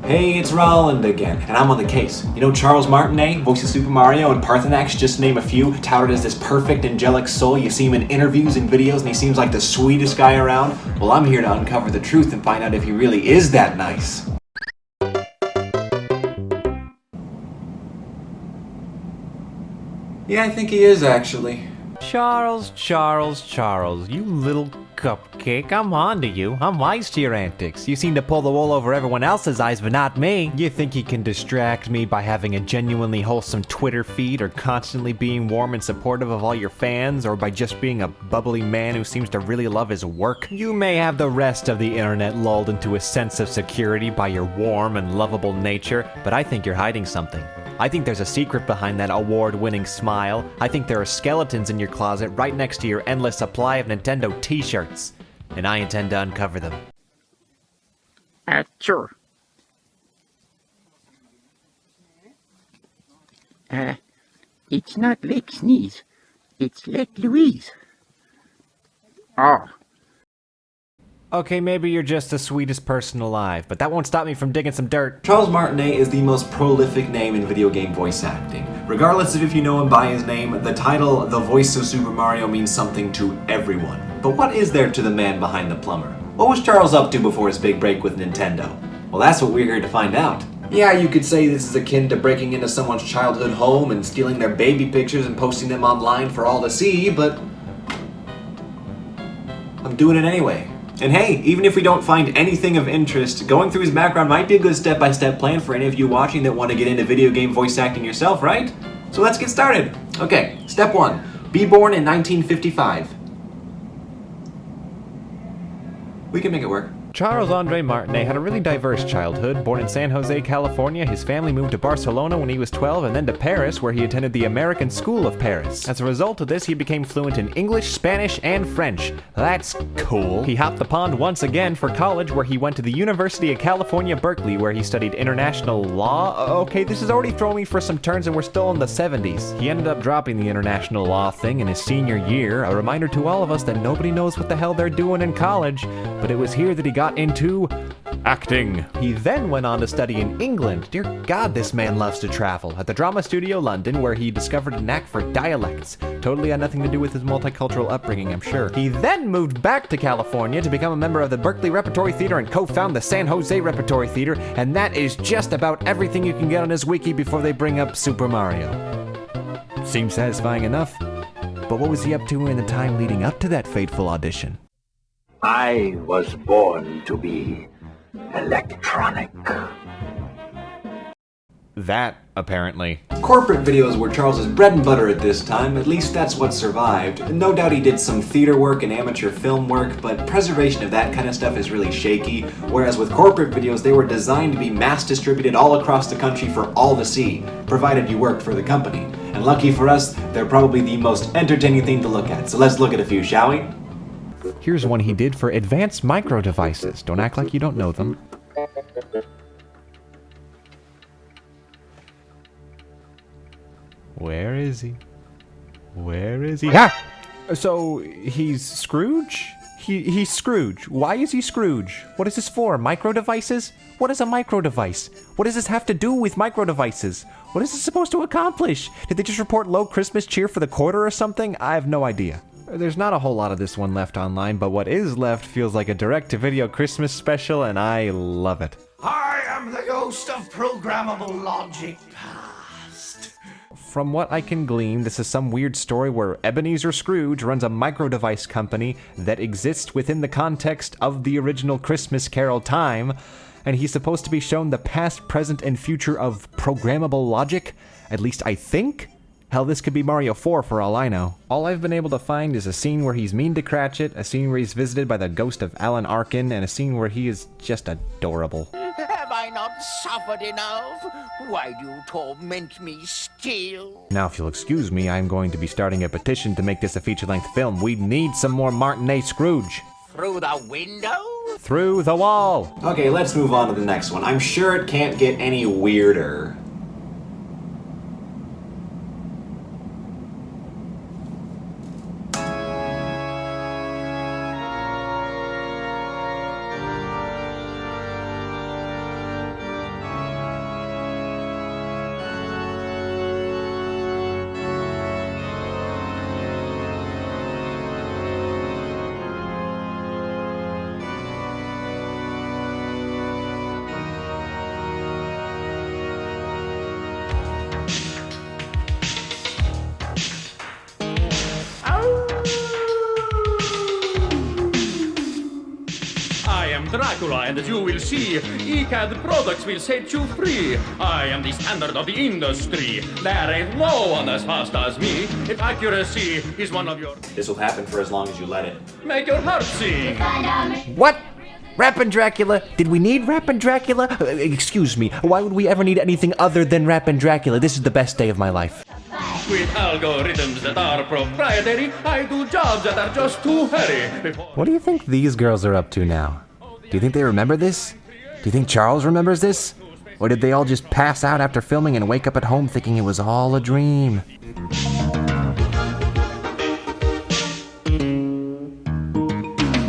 Hey, it's Roland again, and I'm on the case. You know Charles Martinet, voice of Super Mario, and Parthenax, just to name a few, touted as this perfect angelic soul. You see him in interviews and videos, and he seems like the sweetest guy around. Well, I'm here to uncover the truth and find out if he really is that nice. Yeah, I think he is, actually. Charles, you little cupcake. I'm on to you. I'm wise to your antics. You seem to pull the wool over everyone else's eyes, but not me. You think you can distract me by having a genuinely wholesome Twitter feed, or constantly being warm and supportive of all your fans, or by just being a bubbly man who seems to really love his work? You may have the rest of the internet lulled into a sense of security by your warm and lovable nature, but I think you're hiding something. I think there's a secret behind that award-winning smile. I think there are skeletons in your closet right next to your endless supply of Nintendo t-shirts. And I intend to uncover them. Sure. It's not Lake Sneeze. It's Lake Louise. Oh. Okay, maybe you're just the sweetest person alive, but that won't stop me from digging some dirt. Charles Martinet is the most prolific name in video game voice acting. Regardless of if you know him by his name, the title, The Voice of Super Mario, means something to everyone. But what is there to the man behind the plumber? What was Charles up to before his big break with Nintendo? Well, that's what we're here to find out. Yeah, you could say this is akin to breaking into someone's childhood home and stealing their baby pictures and posting them online for all to see, but I'm doing it anyway. And hey, even if we don't find anything of interest, going through his background might be a good step-by-step plan for any of you watching that want to get into video game voice acting yourself, right? So let's get started. Okay, step 1. Be born in 1955. We can make it work. Charles Andre Martinet had a really diverse childhood. Born in San Jose, California, his family moved to Barcelona when he was 12 and then to Paris, where he attended the American School of Paris. As a result of this, he became fluent in English, Spanish, and French. That's cool. He hopped the pond once again for college, where he went to the University of California, Berkeley, where he studied international law. Okay, this is already throwing me for some turns and we're still in the 70s. He ended up dropping the international law thing in his senior year, a reminder to all of us that nobody knows what the hell they're doing in college, but it was here that he got into acting. He then went on to study in England. Dear God, this man loves to travel. At the Drama Studio London, where he discovered a knack for dialects. Totally had nothing to do with his multicultural upbringing, I'm sure. He then moved back to California to become a member of the Berkeley Repertory Theater and co-found the San Jose Repertory Theater, and that is just about everything you can get on his wiki before they bring up Super Mario. Seems satisfying enough. But what was he up to in the time leading up to that fateful audition? I was born to be electronic. That, apparently. Corporate videos were Charles's bread and butter at this time, at least that's what survived. No doubt he did some theater work and amateur film work, but preservation of that kind of stuff is really shaky, whereas with corporate videos, they were designed to be mass distributed all across the country for all to see, provided you worked for the company. And lucky for us, they're probably the most entertaining thing to look at, so let's look at a few, shall we? Here's one he did for Advanced Micro Devices. Don't act like you don't know them. Where is he? Where is he? Ah! So, he's Scrooge? He's Scrooge. Why is he Scrooge? What is this for? Micro devices? What is a micro device? What does this have to do with micro devices? What is this supposed to accomplish? Did they just report low Christmas cheer for the quarter or something? I have no idea. There's not a whole lot of this one left online, but what is left feels like a direct-to-video Christmas special, and I love it. I am the ghost of programmable logic past. From what I can glean, this is some weird story where Ebenezer Scrooge runs a micro-device company that exists within the context of the original Christmas Carol time, and he's supposed to be shown the past, present, and future of programmable logic? At least I think? Hell, this could be Mario 4 for all I know. All I've been able to find is a scene where he's mean to Cratchit, a scene where he's visited by the ghost of Alan Arkin, and a scene where he is just adorable. Have I not suffered enough? Why do you torment me still? Now, if you'll excuse me, I'm going to be starting a petition to make this a feature-length film. We need some more Martinet Scrooge. Through the window? Through the wall. Okay, let's move on to the next one. I'm sure it can't get any weirder. Dracula, and as you will see, ECAD products will set you free. I am the standard of the industry. There ain't no one as fast as me. If accuracy is one of your... This will happen for as long as you let it. Make your heart sing. What? Rappin' Dracula? Did we need Rappin' Dracula? Excuse me, why would we ever need anything other than Rappin' Dracula? This is the best day of my life. With algorithms that are proprietary, I do jobs that are just too hairy. What do you think these girls are up to now? Do you think they remember this? Do you think Charles remembers this? Or did they all just pass out after filming and wake up at home thinking it was all a dream?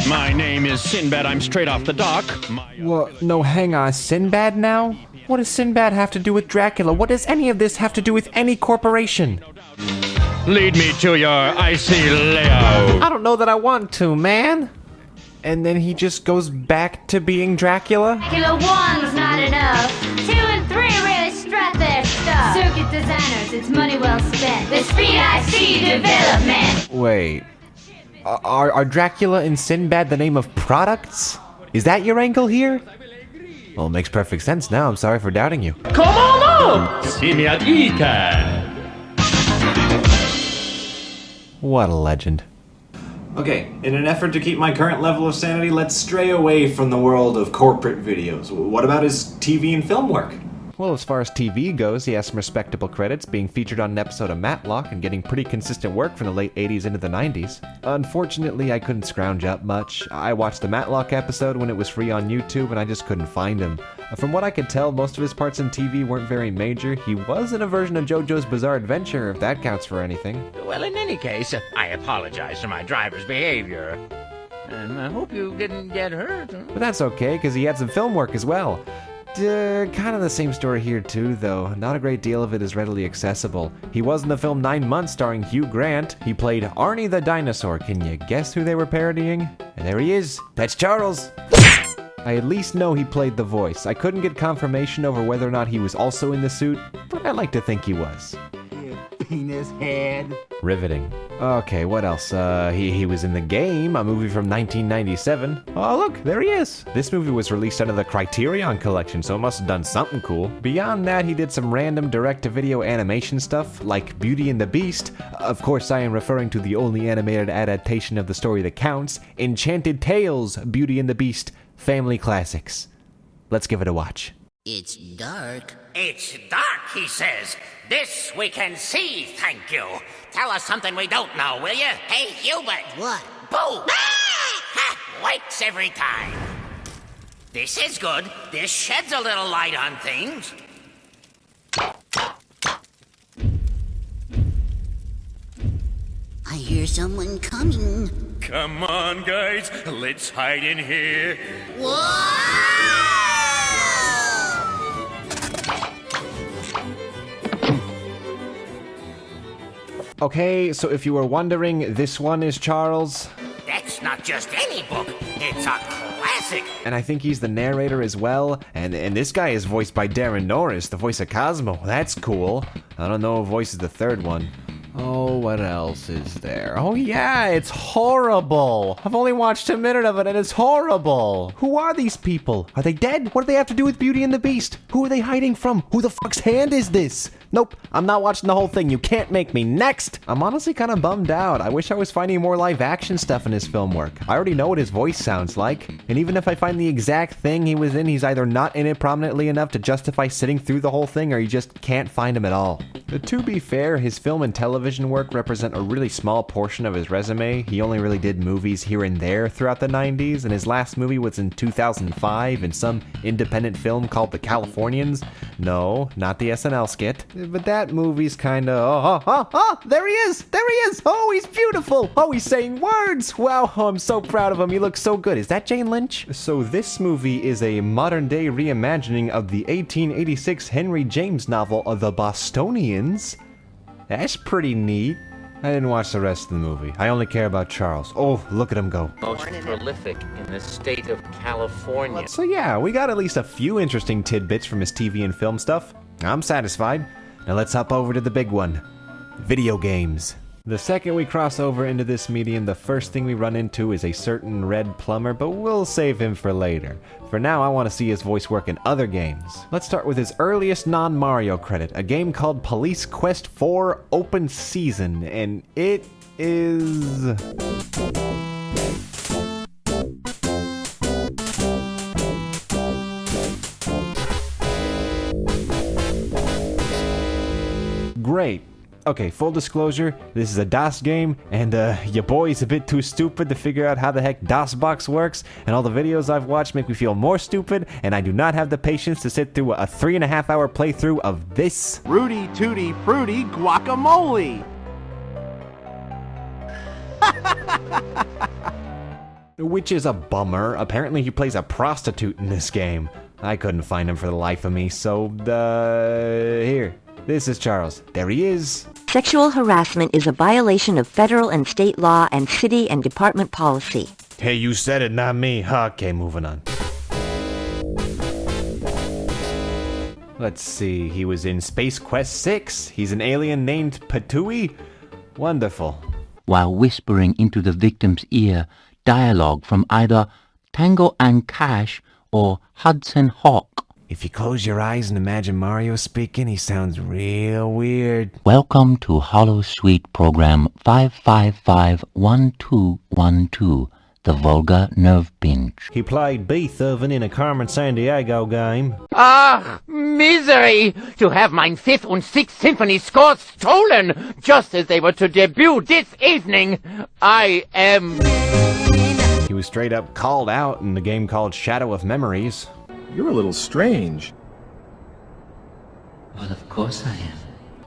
My name is Sinbad, I'm straight off the dock. Well, no, hang on, Sinbad now? What does Sinbad have to do with Dracula? What does any of this have to do with any corporation? Lead me to your icy layout. I don't know that I want to, man. And then he just goes back to being Dracula? Dracula 1 was not enough. 2 and 3 really strut their stuff. Circuit designers, it's money well spent. The speed I see development. Wait. Are Dracula and Sinbad the name of products? Is that your angle here? Well, it makes perfect sense now. I'm sorry for doubting you. Come on up! See me at ECAD. What a legend. Okay, in an effort to keep my current level of sanity, let's stray away from the world of corporate videos. What about his TV and film work? Well, as far as TV goes, he has some respectable credits, being featured on an episode of Matlock and getting pretty consistent work from the late 80s into the 90s. Unfortunately, I couldn't scrounge up much. I watched the Matlock episode when it was free on YouTube and I just couldn't find him. From what I could tell, most of his parts in TV weren't very major. He was in a version of JoJo's Bizarre Adventure, if that counts for anything. Well, in any case, I apologize for my driver's behavior. And I hope you didn't get hurt. But that's okay, because he had some film work as well. Kind of the same story here too, though. Not a great deal of it is readily accessible. He was in the film 9 Months starring Hugh Grant. He played Arnie the Dinosaur. Can you guess who they were parodying? And there he is. That's Charles. I at least know he played the voice. I couldn't get confirmation over whether or not he was also in the suit, but I like to think he was. Penis head. Riveting. Okay, what else? He was in The Game, a movie from 1997. Oh, look, there he is. This movie was released under the Criterion Collection, so it must have done something cool. Beyond that, he did some random direct-to-video animation stuff, like Beauty and the Beast. Of course, I am referring to the only animated adaptation of the story that counts, Enchanted Tales, Beauty and the Beast, Family Classics. Let's give it a watch. It's dark. It's dark, he says. This we can see, thank you. Tell us something we don't know, will you? Hey, Hubert. What? Boo! Ha! Wakes every time. This is good. This sheds a little light on things. I hear someone coming. Come on, guys. Let's hide in here. Whoa! Okay, so if you were wondering, this one is Charles. That's not just any book. It's a classic. And I think he's the narrator as well. And this guy is voiced by Darren Norris, the voice of Cosmo. That's cool. I don't know who voices the third one. Oh, what else is there? Oh yeah, it's horrible. I've only watched a minute of it and it's horrible. Who are these people? Are they dead? What do they have to do with Beauty and the Beast? Who are they hiding from? Who the fuck's hand is this? Nope, I'm not watching the whole thing. You can't make me. Next! I'm honestly kind of bummed out. I wish I was finding more live action stuff in his film work. I already know what his voice sounds like. And even if I find the exact thing he was in, he's either not in it prominently enough to justify sitting through the whole thing or you just can't find him at all. But to be fair, his film and television work represent a really small portion of his resume. He only really did movies here and there throughout the 90s, and his last movie was in 2005 in some independent film called The Californians. No, not the SNL skit. But that movie's kinda, there he is! There he is! Oh, he's beautiful! Oh, he's saying words! Wow, oh, I'm so proud of him. He looks so good. Is that Jane Lynch? So this movie is a modern-day reimagining of the 1886 Henry James novel, The Bostonians. That's pretty neat. I didn't watch the rest of the movie. I only care about Charles. Oh, look at him go. Most prolific in the state of California. So yeah, we got at least a few interesting tidbits from his TV and film stuff. I'm satisfied. Now let's hop over to the big one. Video games. The second we cross over into this medium, the first thing we run into is a certain red plumber, but we'll save him for later. For now, I want to see his voice work in other games. Let's start with his earliest non-Mario credit, a game called Police Quest 4 Open Season, and it is... great. Okay, full disclosure, this is a DOS game, and your boy's a bit too stupid to figure out how the heck DOSBox works, and all the videos I've watched make me feel more stupid, and I do not have the patience to sit through a 3.5 hour playthrough of this. Rudy Tooty Fruity Guacamole! Which is a bummer. Apparently he plays a prostitute in this game. I couldn't find him for the life of me, so, here. This is Charles. There he is. Sexual harassment is a violation of federal and state law and city and department policy. Hey, you said it, not me. Okay, moving on. Let's see, he was in Space Quest 6. He's an alien named Patui. Wonderful. While whispering into the victim's ear dialogue from either Tango and Cash or Hudson Hawk. If you close your eyes and imagine Mario speaking, he sounds real weird. Welcome to Hollow Suite Program 5551212, the Vulgar Nerve Pinch. He played Beethoven in a Carmen Sandiego game. Ah, misery! To have mein Fifth und Sixth Symphony scores stolen, just as they were to debut this evening. I am... He was straight up called out in the game called Shadow of Memories. You're a little strange. Well, of course I am.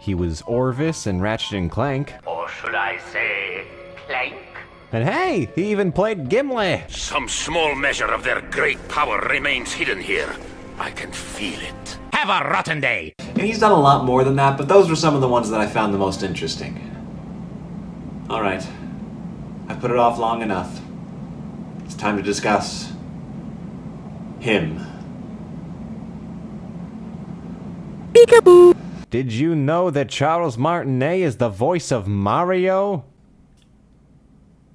He was Orvis in Ratchet and Clank. Or should I say, Clank? And hey, he even played Gimli. Some small measure of their great power remains hidden here. I can feel it. Have a rotten day! And he's done a lot more than that, but those were some of the ones that I found the most interesting. Alright. I put it off long enough. It's time to discuss him. Peekaboo! Did you know that Charles Martinet is the voice of Mario?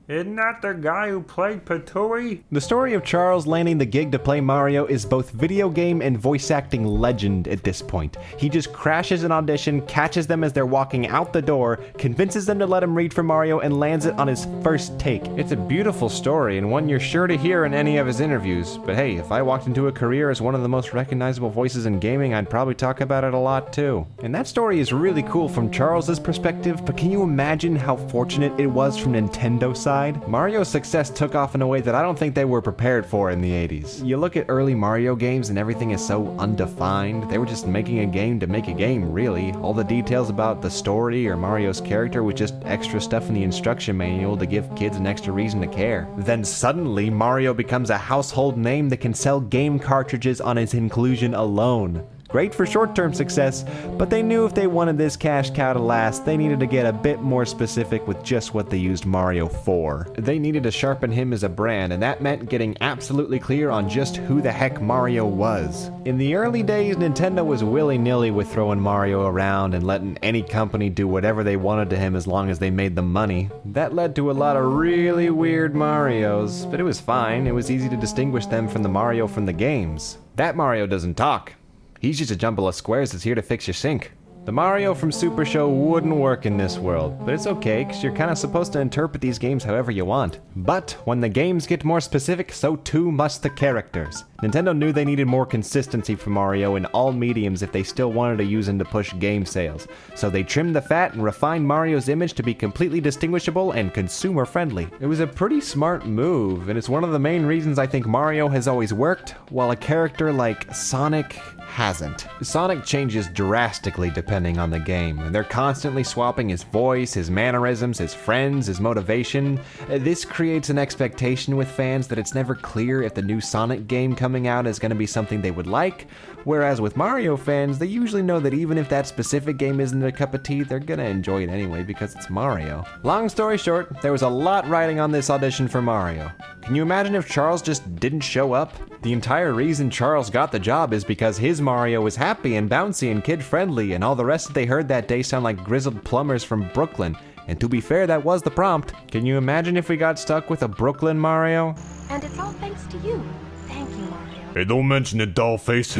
Isn't that the guy who played Patui? The story of Charles landing the gig to play Mario is both video game and voice acting legend at this point. He just crashes an audition, catches them as they're walking out the door, convinces them to let him read for Mario, and lands it on his first take. It's a beautiful story and one you're sure to hear in any of his interviews. But hey, if I walked into a career as one of the most recognizable voices in gaming, I'd probably talk about it a lot too. And that story is really cool from Charles's perspective, but can you imagine how fortunate it was from Nintendo's side? Mario's success took off in a way that I don't think they were prepared for in the 80s. You look at early Mario games and everything is so undefined. They were just making a game to make a game, really. All the details about the story or Mario's character was just extra stuff in the instruction manual to give kids an extra reason to care. Then suddenly, Mario becomes a household name that can sell game cartridges on its inclusion alone. Great for short-term success, but they knew if they wanted this cash cow to last, they needed to get a bit more specific with just what they used Mario for. They needed to sharpen him as a brand, and that meant getting absolutely clear on just who the heck Mario was. In the early days, Nintendo was willy-nilly with throwing Mario around and letting any company do whatever they wanted to him as long as they made them money. That led to a lot of really weird Marios, but it was fine. It was easy to distinguish them from the Mario from the games. That Mario doesn't talk. He's just a jumble of squares that's here to fix your sink. The Mario from Super Show wouldn't work in this world, but it's okay, because you're kind of supposed to interpret these games however you want. But when the games get more specific, so too must the characters. Nintendo knew they needed more consistency for Mario in all mediums if they still wanted to use him to push game sales. So they trimmed the fat and refined Mario's image to be completely distinguishable and consumer-friendly. It was a pretty smart move, and it's one of the main reasons I think Mario has always worked, while a character like Sonic hasn't. Sonic changes drastically depending on the game, and they're constantly swapping his voice, his mannerisms, his friends, his motivation. This creates an expectation with fans that it's never clear if the new Sonic game coming out is going to be something they would like, whereas with Mario fans, they usually know that even if that specific game isn't their cup of tea, they're going to enjoy it anyway because it's Mario. Long story short, there was a lot riding on this audition for Mario. Can you imagine if Charles just didn't show up? The entire reason Charles got the job is because his Mario was happy and bouncy and kid-friendly, and all the rest that they heard that day sound like grizzled plumbers from Brooklyn. And to be fair, that was the prompt. Can you imagine if we got stuck with a Brooklyn Mario? And it's all thanks to you. Thank you, Mario. Hey, don't mention it, dollface.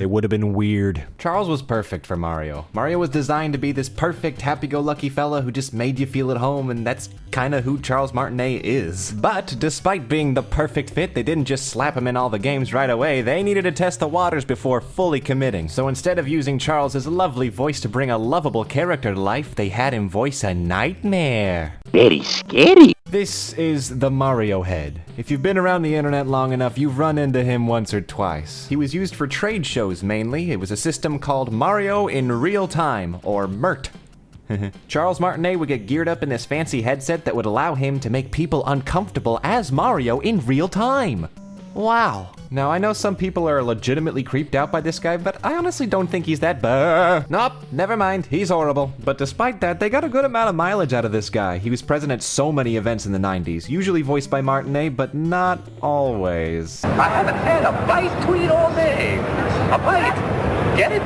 It would have been weird. Charles was perfect for Mario. Mario was designed to be this perfect, happy-go-lucky fella who just made you feel at home, and that's kinda who Charles Martinet is. But despite being the perfect fit, they didn't just slap him in all the games right away. They needed to test the waters before fully committing. So instead of using Charles's lovely voice to bring a lovable character to life, they had him voice a nightmare. Very scary. This is the Mario head. If you've been around the internet long enough, you've run into him once or twice. He was used for trade shows mainly. It was a system called Mario in Real Time, or MERT. Charles Martinet would get geared up in this fancy headset that would allow him to make people uncomfortable as Mario in real time. Wow. Now, I know some people are legitimately creeped out by this guy, but I honestly don't think he's that bad. Nope, never mind, he's horrible. But despite that, they got a good amount of mileage out of this guy. He was present at so many events in the 90s, usually voiced by Martinet, but not always. I haven't had a bite to eat all day. A bite. Get it?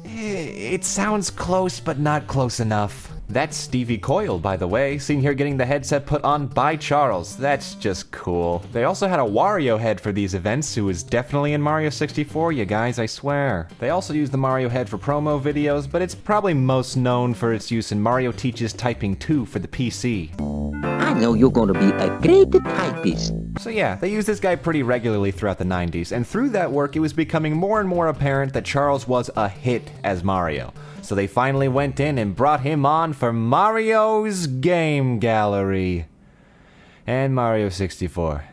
It sounds close, but not close enough. That's Stevie Coyle, by the way, seen here getting the headset put on by Charles. That's just cool. They also had a Wario head for these events, who was definitely in Mario 64, you guys, I swear. They also used the Mario head for promo videos, but it's probably most known for its use in Mario Teaches Typing 2 for the PC. I know you're gonna be a great typist. So yeah, they used this guy pretty regularly throughout the 90s, and through that work, it was becoming more and more apparent that Charles was a hit as Mario. So they finally went in and brought him on for Mario's Game Gallery. And Mario 64.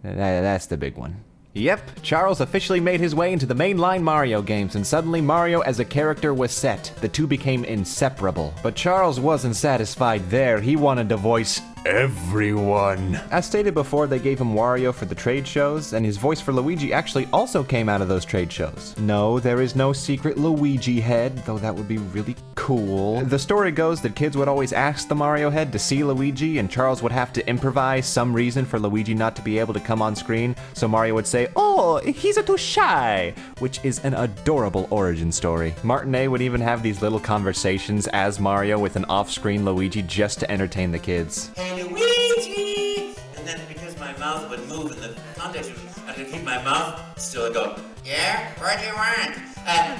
That's the big one. Yep, Charles officially made his way into the mainline Mario games, and suddenly Mario as a character was set. The two became inseparable. But Charles wasn't satisfied there. He wanted to voice everyone. As stated before, they gave him Wario for the trade shows, and his voice for Luigi actually also came out of those trade shows. No, there is no secret Luigi head, though that would be really cool. The story goes that kids would always ask the Mario head to see Luigi, and Charles would have to improvise some reason for Luigi not to be able to come on screen, so Mario would say, "Oh, he's too shy," which is an adorable origin story. Martinet would even have these little conversations as Mario with an off-screen Luigi just to entertain the kids. Luigi! And then because my mouth would move in the context, I could keep my mouth still and go, yeah, what do you want?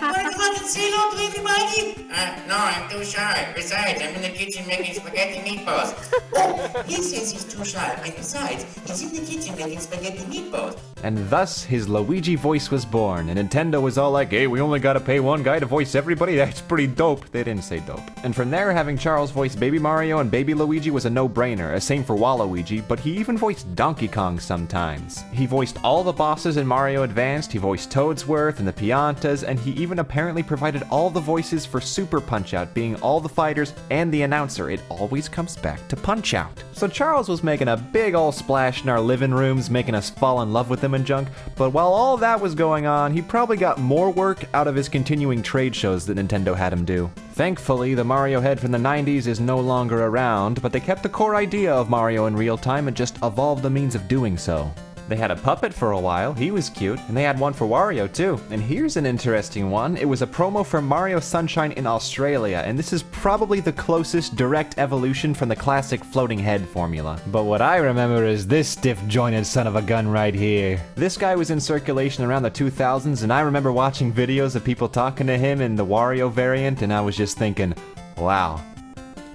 Want to come and say hello to everybody? No, I'm too shy. Besides, I'm in the kitchen making spaghetti meatballs. Oh, he says he's too shy. And besides, he's in the kitchen making spaghetti meatballs. And thus, his Luigi voice was born, and Nintendo was all like, hey, we only gotta pay one guy to voice everybody? That's pretty dope. They didn't say dope. And from there, having Charles voice Baby Mario and Baby Luigi was a no-brainer, same for Waluigi, but he even voiced Donkey Kong sometimes. He voiced all the bosses in Mario Advanced, he voiced Toadsworth and the Piantas, and he even apparently provided all the voices for Super Punch-Out, being all the fighters and the announcer. It always comes back to Punch-Out. So Charles was making a big ol' splash in our living rooms, making us fall in love with him and junk, but while all that was going on, he probably got more work out of his continuing trade shows that Nintendo had him do. Thankfully, the Mario head from the 90s is no longer around, but they kept the core idea of Mario in real time and just evolved the means of doing so. They had a puppet for a while, he was cute, and they had one for Wario too. And here's an interesting one. It was a promo for Mario Sunshine in Australia, and this is probably the closest direct evolution from the classic floating head formula. But what I remember is this stiff-jointed son of a gun right here. This guy was in circulation around the 2000s, and I remember watching videos of people talking to him in the Wario variant, and I was just thinking, wow,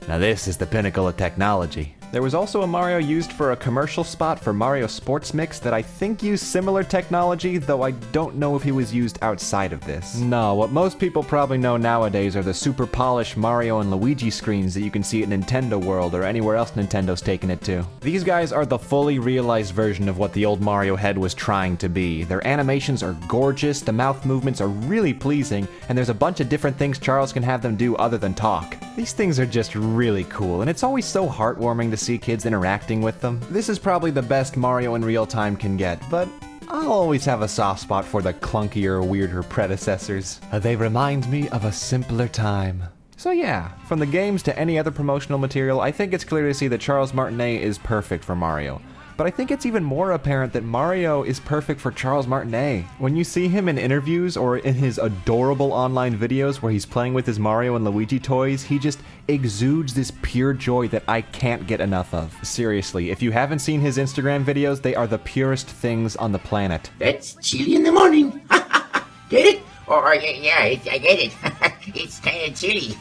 now this is the pinnacle of technology. There was also a Mario used for a commercial spot for Mario Sports Mix that I think used similar technology, though I don't know if he was used outside of this. No, what most people probably know nowadays are the super polished Mario and Luigi screens that you can see at Nintendo World or anywhere else Nintendo's taken it to. These guys are the fully realized version of what the old Mario head was trying to be. Their animations are gorgeous, the mouth movements are really pleasing, and there's a bunch of different things Charles can have them do other than talk. These things are just really cool, and it's always so heartwarming to see kids interacting with them. This is probably the best Mario in real time can get, but I'll always have a soft spot for the clunkier, weirder predecessors. They remind me of a simpler time. So yeah, from the games to any other promotional material, I think it's clear to see that Charles Martinet is perfect for Mario. But I think it's even more apparent that Mario is perfect for Charles Martinet. When you see him in interviews or in his adorable online videos where he's playing with his Mario and Luigi toys, he just exudes this pure joy that I can't get enough of. Seriously, if you haven't seen his Instagram videos, they are the purest things on the planet. That's chilly in the morning. Get it? Or yeah, I get it. It's kind of chilly.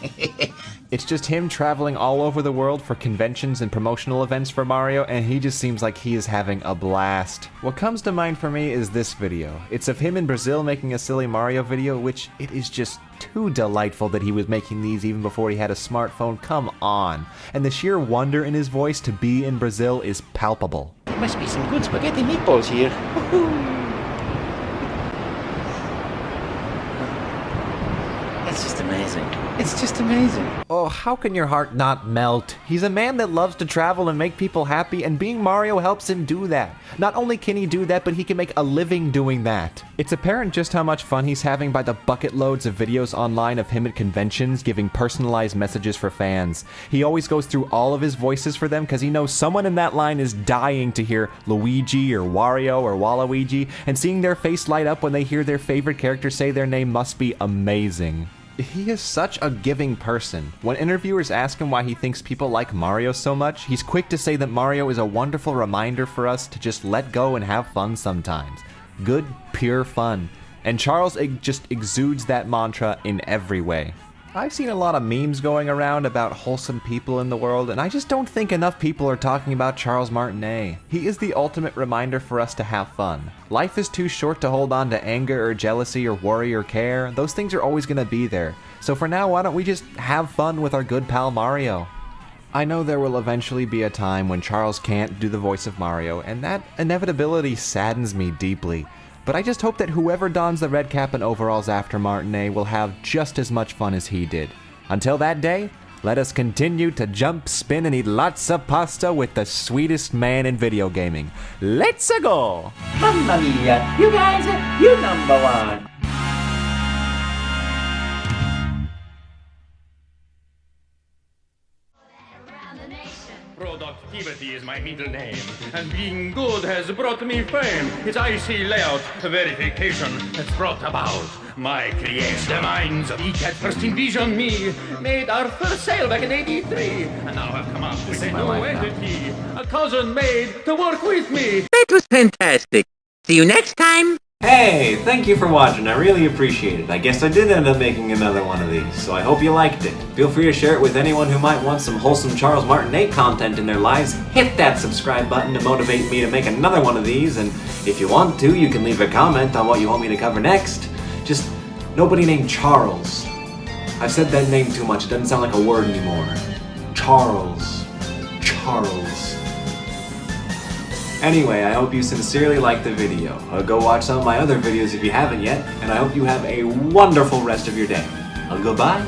It's just him traveling all over the world for conventions and promotional events for Mario, and he just seems like he is having a blast. What comes to mind for me is this video. It's of him in Brazil making a silly Mario video, which it is just too delightful that he was making these even before he had a smartphone. Come on. And the sheer wonder in his voice to be in Brazil is palpable. There must be some good spaghetti meatballs here. That's just amazing. It's just amazing. Oh, how can your heart not melt? He's a man that loves to travel and make people happy, and being Mario helps him do that. Not only can he do that, but he can make a living doing that. It's apparent just how much fun he's having by the bucket loads of videos online of him at conventions giving personalized messages for fans. He always goes through all of his voices for them because he knows someone in that line is dying to hear Luigi or Wario or Waluigi, and seeing their face light up when they hear their favorite character say their name must be amazing. He is such a giving person. When interviewers ask him why he thinks people like Mario so much, he's quick to say that Mario is a wonderful reminder for us to just let go and have fun sometimes. Good, pure fun. And Charles just exudes that mantra in every way. I've seen a lot of memes going around about wholesome people in the world, and I just don't think enough people are talking about Charles Martinet. He is the ultimate reminder for us to have fun. Life is too short to hold on to anger or jealousy or worry or care. Those things are always going to be there. So for now, why don't we just have fun with our good pal Mario? I know there will eventually be a time when Charles can't do the voice of Mario, and that inevitability saddens me deeply. But I just hope that whoever dons the red cap and overalls after Martinet will have just as much fun as he did. Until that day, let us continue to jump, spin, and eat lots of pasta with the sweetest man in video gaming. Let's go! Mamma mia! You guys, you're number one! Productivity is my middle name, and being good has brought me fame. Its IC layout verification has brought about my creation. The minds of each had first envisioned me, made our first sale back in '83, and now have come up with a new entity, a cousin made to work with me. That was fantastic. See you next time. Hey, thank you for watching. I really appreciate it. I guess I did end up making another one of these, so I hope you liked it. Feel free to share it with anyone who might want some wholesome Charles Martinet content in their lives. Hit that subscribe button to motivate me to make another one of these, and if you want to, you can leave a comment on what you want me to cover next. Just nobody named Charles. I've said that name too much. It doesn't sound like a word anymore. Charles. Anyway, I hope you sincerely liked the video. Go watch some of my other videos if you haven't yet, and I hope you have a wonderful rest of your day. Goodbye.